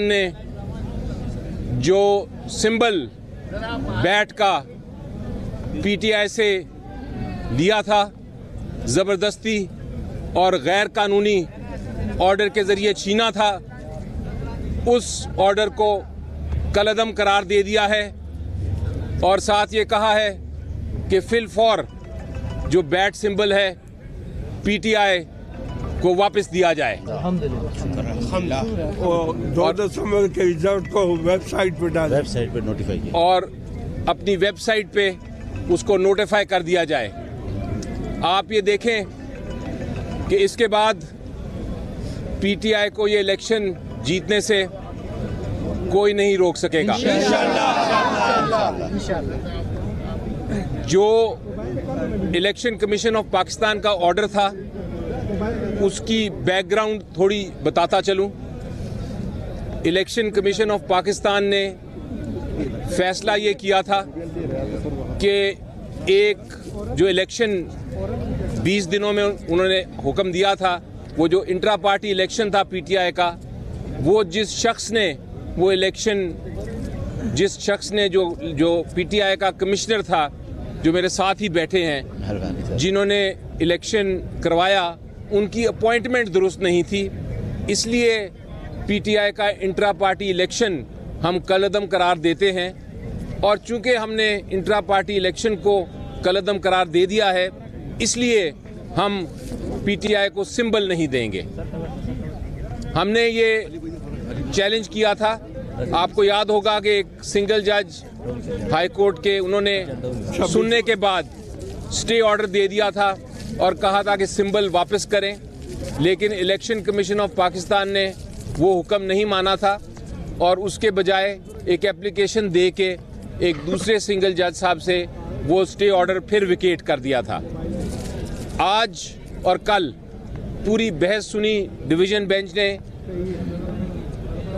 ने जो symbol bat का पीटीआई से लिया था, ज़बरदस्ती और गैर कानूनी ऑर्डर के ज़रिए छीना था, उस ऑर्डर को कलअदम करार दे दिया है और साथ ये कहा है कि फिलफौर जो बैट सिंबल है पीटीआई को वापस दिया जाए। और के रिजल्ट को वेबसाइट पे नोटिफाई किया और अपनी वेबसाइट पे उसको नोटिफाई कर दिया जाए। आप ये देखें कि इसके बाद पीटीआई को ये इलेक्शन जीतने से कोई नहीं रोक सकेगा। जो इलेक्शन कमीशन ऑफ पाकिस्तान का ऑर्डर था उसकी बैकग्राउंड थोड़ी बताता चलूं। इलेक्शन कमीशन ऑफ पाकिस्तान ने फैसला ये किया था कि एक जो इलेक्शन 20 दिनों में उन्होंने हुक्म दिया था, वो जो इंट्रा पार्टी इलेक्शन था पीटीआई का, वो जिस शख्स ने जो पीटीआई का कमिश्नर था, जो मेरे साथ ही बैठे हैं, जिन्होंने इलेक्शन करवाया, उनकी अपॉइंटमेंट दुरुस्त नहीं थी। इसलिए पीटीआई का इंट्रा पार्टी इलेक्शन हम कलअदम करार देते हैं और चूंकि हमने इंट्रा पार्टी इलेक्शन को कलअदम करार दे दिया है, इसलिए हम पीटीआई को सिंबल नहीं देंगे। हमने ये चैलेंज किया था, आपको याद होगा कि एक सिंगल जज हाई कोर्ट के उन्होंने सुनने के बाद स्टे ऑर्डर दे दिया था और कहा था कि सिंबल वापस करें, लेकिन इलेक्शन कमीशन ऑफ पाकिस्तान ने वो हुक्म नहीं माना था और उसके बजाय एक एप्लीकेशन दे के एक दूसरे सिंगल जज साहब से वो स्टे ऑर्डर फिर विकेट कर दिया था। आज और कल पूरी बहस सुनी डिवीजन बेंच ने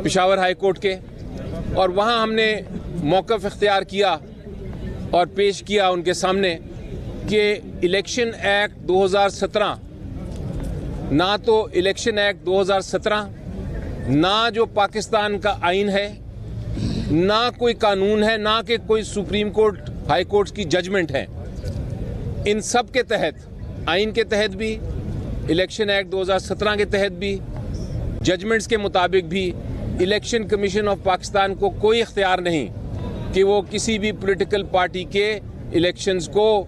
पेशावर हाई कोर्ट के, और वहां हमने मौक़िफ़ इख्तियार किया और पेश किया उनके सामने कि इलेक्शन एक्ट 2017, ना तो इलेक्शन एक्ट 2017, ना जो पाकिस्तान का आइन है, ना कोई कानून है, ना कि कोई सुप्रीम कोर्ट हाई कोर्ट की जजमेंट है, इन सब के तहत, आइन के तहत भी, इलेक्शन एक्ट 2017 के तहत भी, जजमेंट्स के मुताबिक भी, इलेक्शन कमीशन ऑफ पाकिस्तान को कोई इख्तियार नहीं कि वो किसी भी पॉलिटिकल पार्टी के इलेक्शंस को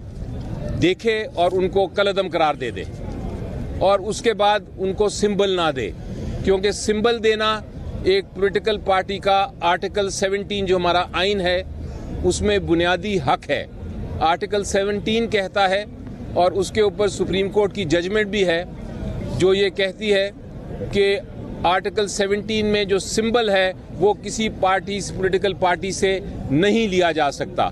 देखे और उनको कलअदम करार दे दे और उसके बाद उनको सिंबल ना दे, क्योंकि सिंबल देना एक पॉलिटिकल पार्टी का आर्टिकल 17 जो हमारा आइन है उसमें बुनियादी हक है। आर्टिकल 17 कहता है और उसके ऊपर सुप्रीम कोर्ट की जजमेंट भी है जो ये कहती है कि आर्टिकल 17 में जो सिंबल है वो किसी पार्टी, पॉलिटिकल पार्टी से नहीं लिया जा सकता,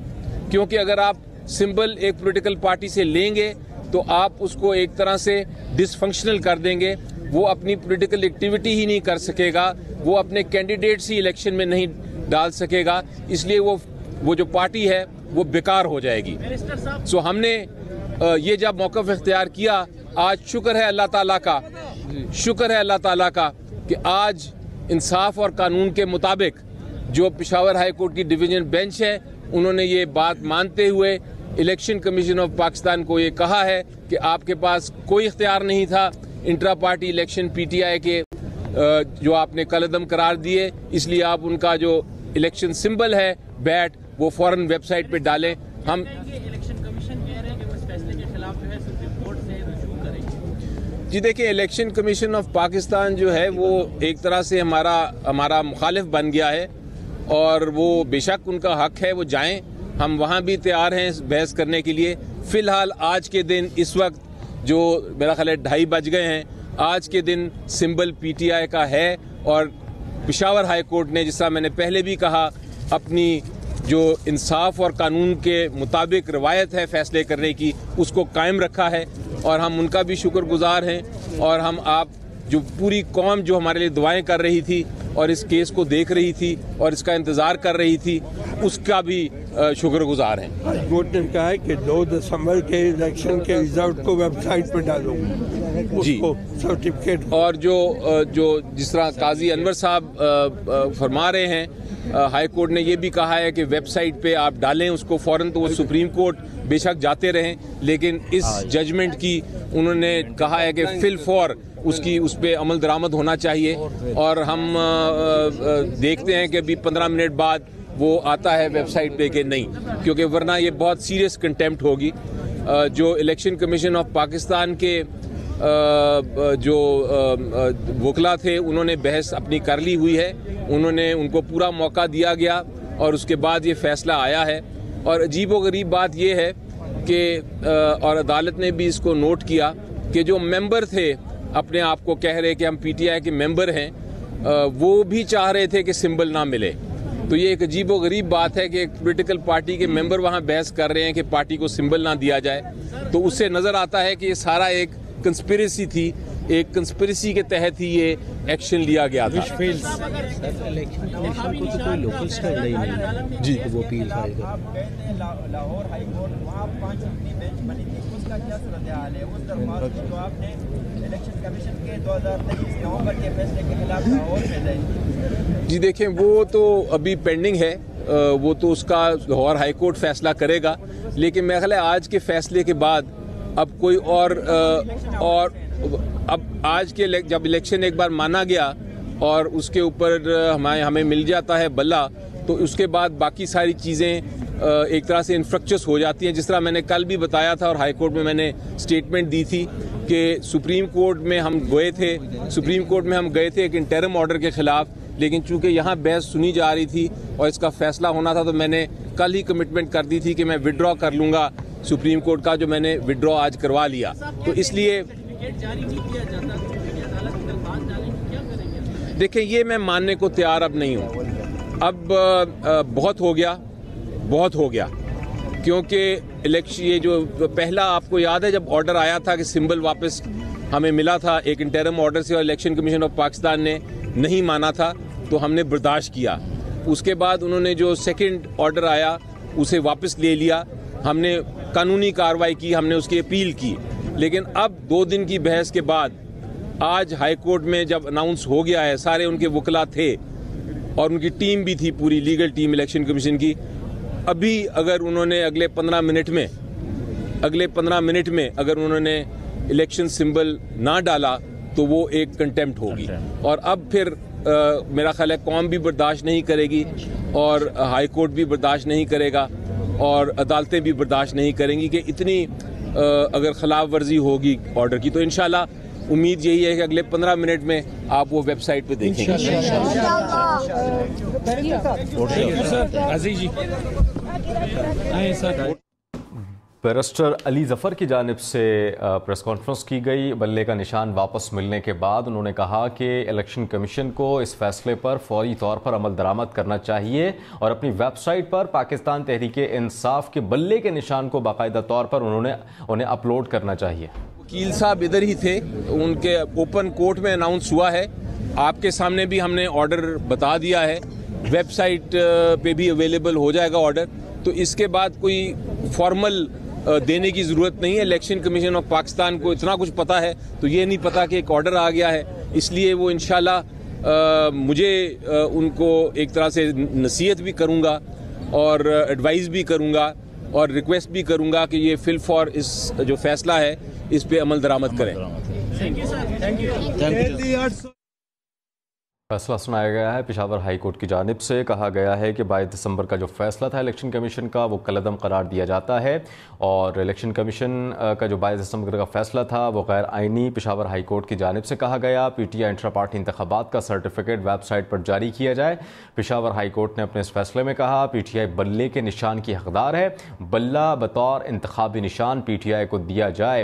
क्योंकि अगर आप सिंबल एक पॉलिटिकल पार्टी से लेंगे तो आप उसको एक तरह से डिसफंक्शनल कर देंगे, वो अपनी पॉलिटिकल एक्टिविटी ही नहीं कर सकेगा, वो अपने कैंडिडेट्स ही इलेक्शन में नहीं डाल सकेगा, इसलिए वो जो पार्टी है वो बेकार हो जाएगी। सो हमने ये जब मौक़िफ़ इख्तियार किया, आज शुक्र है अल्लाह ताला का कि आज इंसाफ और कानून के मुताबिक जो पेशावर हाई कोर्ट की डिवीजन बेंच है, उन्होंने ये बात मानते हुए इलेक्शन कमीशन ऑफ पाकिस्तान को ये कहा है कि आपके पास कोई इख्तियार नहीं था इंट्रा पार्टी इलेक्शन पीटीआई के जो आपने कलअदम करार दिए, इसलिए आप उनका जो इलेक्शन सिंबल है बैट, वो फौरन वेबसाइट पे डालें। हम इलेक्शन कमीशन कह रहे हैं कि उस फैसले के खिलाफ जो है सुप्रीम कोर्ट से रुजू करेंगे। जी देखिए, इलेक्शन कमीशन ऑफ पाकिस्तान जो है वो एक तरह से हमारा मुखालिफ बन गया है और वो बेशक उनका हक है, वो जाएं, हम वहाँ भी तैयार हैं बहस करने के लिए। फिलहाल आज के दिन, इस वक्त जो मेरा ख्याल है 2:30 बज गए हैं, आज के दिन सिंबल पीटीआई का है और पेशावर हाई कोर्ट ने, जिस तरह मैंने पहले भी कहा, अपनी जो इंसाफ और कानून के मुताबिक रवायत है फैसले करने की, उसको कायम रखा है और हम उनका भी शुक्रगुजार हैं। और हम आप जो पूरी कौम जो हमारे लिए दुआएं कर रही थी, और इस केस को देख रही थी और इसका इंतज़ार कर रही थी, उसका भी शुक्रगुजार हैं। हाई कोर्ट ने कहा है कि 2 दिसंबर के इलेक्शन के रिजल्ट को वेबसाइट पर डालो जी, सर्टिफिकेट। और जो जिस तरह काजी अनवर साहब फरमा रहे हैं, हाई कोर्ट ने ये भी कहा है कि वेबसाइट पे आप डालें उसको फ़ौरन, तो वो सुप्रीम कोर्ट बेशक जाते रहें, लेकिन इस जजमेंट की उन्होंने कहा है कि फिल फॉर उसकी उस पर अमल दरामद होना चाहिए। और हम देखते हैं कि अभी 15 मिनट बाद वो आता है वेबसाइट पे कि नहीं, क्योंकि वरना ये बहुत सीरियस कंटेम्प्ट होगी। जो इलेक्शन कमीशन ऑफ पाकिस्तान के जो वकला थे, उन्होंने बहस अपनी कर ली हुई है, उनको पूरा मौका दिया गया और उसके बाद ये फैसला आया है। और अजीब व गरीब बात ये है कि और अदालत ने भी इसको नोट किया कि जो मेंबर थे, अपने आप को कह रहे कि हम पीटीआई के मेंबर हैं, वो भी चाह रहे थे कि सिंबल ना मिले। तो ये एक अजीब व गरीब बात है कि एक पॉलिटिकल पार्टी के मेंबर वहाँ बहस कर रहे हैं कि पार्टी को सिंबल ना दिया जाए। तो उससे नज़र आता है कि ये सारा एक कंस्पिरेसी थी, एक कंस्पिरेसी के तहत ही ये एक्शन लिया गया था। इलेक्शन कमीशन को तो कोई लोकल स्टाइल ही नहीं जी, वो अपील करेगा। लाहौर हाई कोर्ट वहाँ 5 बेंच बनी थी, उसका क्या सूरत हाल है? उस दरख्वास्त को आपने इलेक्शन कमीशन के 2023 नवंबर के फैसले के खिलाफ लाहौर में दी। जी देखें, वो तो अभी पेंडिंग है, वो तो उसका लाहौर हाई कोर्ट फैसला करेगा। लेकिन मेरा ख्याल है आज के फैसले के बाद अब कोई और अब आज के जब इलेक्शन एक बार माना गया और उसके ऊपर हमें मिल जाता है बल्ला, तो उसके बाद बाकी सारी चीज़ें एक तरह से इंफ्रक्चर्स हो जाती हैं। जिस तरह मैंने कल भी बताया था और हाई कोर्ट में मैंने स्टेटमेंट दी थी कि सुप्रीम कोर्ट में हम गए थे एक इंटरिम ऑर्डर के खिलाफ, लेकिन चूंकि यहाँ बहस सुनी जा रही थी और इसका फैसला होना था, तो मैंने कल ही कमिटमेंट कर दी थी कि मैं विड्रॉ कर लूँगा सुप्रीम कोर्ट का, जो मैंने विड्रॉ आज करवा लिया। तो इसलिए देखें, ये मैं मानने को तैयार अब नहीं हूँ। अब बहुत हो गया, क्योंकि इलेक्शन ये जो पहला आपको याद है जब ऑर्डर आया था कि सिंबल वापस हमें मिला था एक इंटरिम ऑर्डर से और इलेक्शन कमीशन ऑफ पाकिस्तान ने नहीं माना था, तो हमने बर्दाश्त किया। उसके बाद उन्होंने जो सेकंड ऑर्डर आया उसे वापस ले लिया, हमने कानूनी कार्रवाई की, हमने उसकी अपील की। लेकिन अब 2 दिन की बहस के बाद आज हाई कोर्ट में जब अनाउंस हो गया है, सारे उनके वकला थे और उनकी टीम भी थी, पूरी लीगल टीम इलेक्शन कमीशन की। अभी अगर उन्होंने अगले 15 मिनट में अगर उन्होंने इलेक्शन सिंबल ना डाला तो वो एक कंटेम्प्ट होगी। और अब फिर मेरा ख्याल है कौम भी बर्दाश्त नहीं करेगी और हाई कोर्ट भी बर्दाश्त नहीं करेगा और अदालतें भी बर्दाश्त नहीं करेंगी कि इतनी अगर खिलाफ वर्जी होगी ऑर्डर की। तो इंशाल्लाह उम्मीद यही है कि अगले 15 मिनट में आप वो वेबसाइट पे देखेंगे। बैरिस्टर अली ज़फ़र की जानिब से प्रेस कॉन्फ्रेंस की गई। बल्ले का निशान वापस मिलने के बाद उन्होंने कहा कि इलेक्शन कमीशन को इस फैसले पर फौरी तौर पर अमल दरामद करना चाहिए और अपनी वेबसाइट पर पाकिस्तान तहरीक इंसाफ के बल्ले के निशान को बाकायदा तौर पर उन्हें अपलोड करना चाहिए। वकील साहब इधर ही थे, उनके ओपन कोर्ट में अनाउंस हुआ है, आपके सामने भी हमने ऑर्डर बता दिया है, वेबसाइट पे भी अवेलेबल हो जाएगा ऑर्डर। तो इसके बाद कोई फॉर्मल देने की ज़रूरत नहीं है। इलेक्शन कमीशन ऑफ पाकिस्तान को इतना कुछ पता है, तो ये नहीं पता कि एक ऑर्डर आ गया है, इसलिए वो इंशाल्लाह मुझे उनको एक तरह से नसीहत भी करूँगा और एडवाइस भी करूँगा और रिक्वेस्ट भी करूँगा कि ये फिल फॉर इस जो फैसला है इस पे अमल दरामद करें। फैसला सुनाया गया है पेशावर हाई कोर्ट की जानिब से। कहा गया है कि 22 दिसंबर का जो फैसला था इलेक्शन कमीशन का वो कलअदम करार दिया जाता है और इलेक्शन कमीशन का जो 22 दिसंबर का फैसला था वो गैर आइनी पेशावर हाई कोर्ट की जानिब से कहा गया। पीटीआई इंट्रा पार्टी इंतखाबात का सर्टिफिकेट वेबसाइट पर जारी किया जाए। पेशावर हाई कोर्ट ने अपने इस फैसले में कहा पीटीआई बल्ले के निशान की हकदार है, बल्ला बतौर इंतखाबी निशान पीटीआई को दिया जाए।